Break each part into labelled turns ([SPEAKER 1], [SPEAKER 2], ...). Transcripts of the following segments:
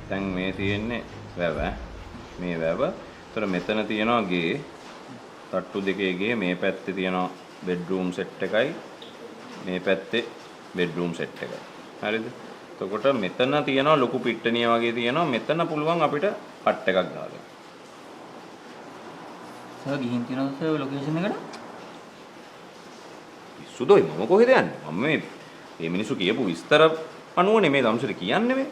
[SPEAKER 1] දැන් මේ තියෙන්නේ වැව. මේ වැව. ඒතර මෙතන තියෙනවා ගේ. තට්ටු දෙකේ ගේ මේ පැත්තේ තියෙනවා බෙඩ්රූම් සෙට් එකයි. මේ පැත්තේ බෙඩ්රූම් සෙට් එකයි. හරිද? එතකොට මෙතන තියෙනවා ලොකු පිට්ටනිය වගේ තියෙනවා. මෙතන පුළුවන් අපිට කට් එකක් දාගන්න.
[SPEAKER 2] සර් ගිහින් තියෙනවද සර් ලොකේෂන් එකට?
[SPEAKER 1] සුදොයි මම කොහෙද යන්නේ? මම මේ මිනිස්සු කියපු විස්තර අනුවනේ මේ දම්සර කියන්නේ මේ.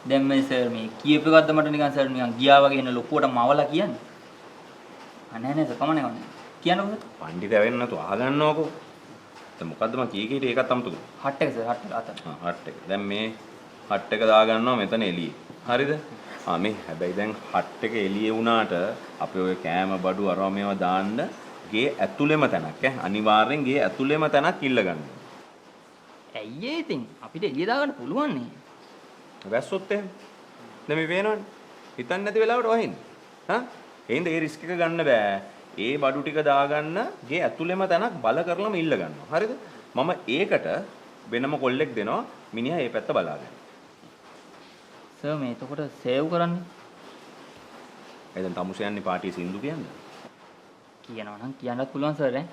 [SPEAKER 2] දැන් මේ සර් මේ කියපු එකක්ද මට නිකන් සර් නිකන් ගියා වගේ නේ ලොකුවට මවලා කියන්නේ. අනේ නෑ සර් කමන්නේ කමන්නේ. කියන්නකෝ සර්.
[SPEAKER 1] පණ්ඩිත වෙන්න නැතු අහගන්නවකෝ. දැන් මොකද්ද මම කී කීට ඒකත් අමතකද?
[SPEAKER 2] හට් එක සර් හට් එක අතන.
[SPEAKER 1] හට් එක. දැන් මේ හට් එක දාගන්නවා මෙතන එළියේ. හරිද? මේ හැබැයි දැන් හට් එක එළියේ වුණාට අපි ඔය කෑම බඩු අරව මේවා දාන්න ගේ ඇතුළෙම තැනක් අනිවාර්යෙන් ගේ ඇතුළෙම තැනක් ඉල්ල ගන්න.
[SPEAKER 2] ඇයි ඒ ඉතින් අපිට එළිය දාගන්න පුළුවන් නේ.
[SPEAKER 1] වැස්සොත් එහෙම. දැන් මේ වෙනවනේ. හිතන්නේ නැති වෙලාවට වහින්න. එහෙනම් ඒ රිස්ක් එක ගන්න බෑ. ඒ බඩු ටික දාගන්න ගේ ඇතුළෙම තැනක් බල කරලම ඉල්ල ගන්නවා. හරිද? මම ඒකට වෙනම කොල්ලෙක් දෙනවා. මිනිහා ඒ පැත්ත බලාගෙන.
[SPEAKER 2] සර් මේ එතකොට සේව් කරන්නේ.
[SPEAKER 1] දැන් තමුසේ යන්නේ පාටියේ සින්දු කියන්නේ.
[SPEAKER 2] කියනවා නම් කියන්නත් පුළුවන් සර් ඈ.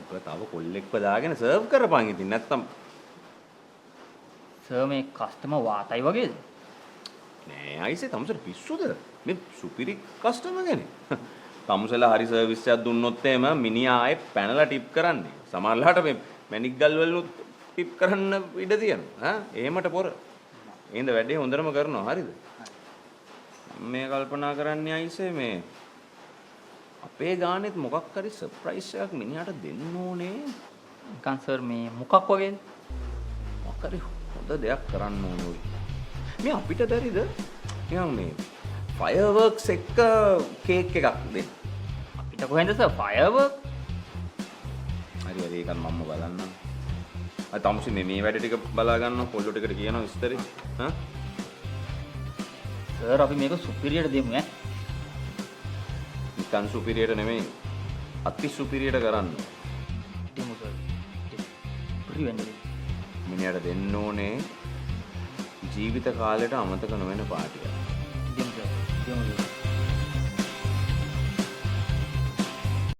[SPEAKER 1] ඔක තව කොල්ලෙක්ව දාගෙන සර්ව් කරපන් ඉතින් නැත්තම්
[SPEAKER 2] සර් මේ කස්ටමර් වාතයි වගේද?
[SPEAKER 1] නෑ අයිසේ තමුසට පිස්සුද? මේ සුපිරි කස්ටමර් කෙනෙක්. තමුසලා හරි සර්විස් එකක් දුන්නොත් එහෙම මිනිහා ආයේ පැනලා ටිප් කරන්නේ. සමහරලාට මේ මැනික් ගල් වලුත් ටිප් කරන්න ඉඩ තියෙනවා. එහෙමට පොර. එහෙනම් වැඩේ හොඳටම කරනවා. හරිද? මේ කල්පනා කරන්නේ අයිසේ මේ අපේ ගානෙත් මොකක් හරි සර්ප්‍රයිස් එකක් මිනිහාට දෙන්න ඕනේ.
[SPEAKER 2] නිකන් සර් මේ මොකක් වගේද?
[SPEAKER 1] මොකක් හරි හොඳ දෙයක් කරන්න ඕනේ. මේ අපිට බැරිද? නිකන් මේ ෆයර්වර්ක්ස් එක කේක් එකක් දෙන්න.
[SPEAKER 2] අපිට කොහෙන්ද සර් ෆයර්වර්ක්?
[SPEAKER 1] හරි හරි ඒකත් මම්ම බලන්නම්. අය තමුසි මේ වැඩ ටික බලා ගන්නවා පොල්ලෝ ටිකට කියනවා විස්තරේ.
[SPEAKER 2] සර් අපි මේක සුපිරියට දෙමු ඈ.
[SPEAKER 1] නිකන් සුපිරියට නෙමෙයි අති සුපිරියට කරන්න.
[SPEAKER 2] දෙමු සර්. ප්‍රිවෙන්ඩ්
[SPEAKER 1] මිනිහට දෙන්න ඕනේ ජීවිත කාලෙට අමතක නොවන පාටියක්.
[SPEAKER 2] දෙමු සර්. දෙමු.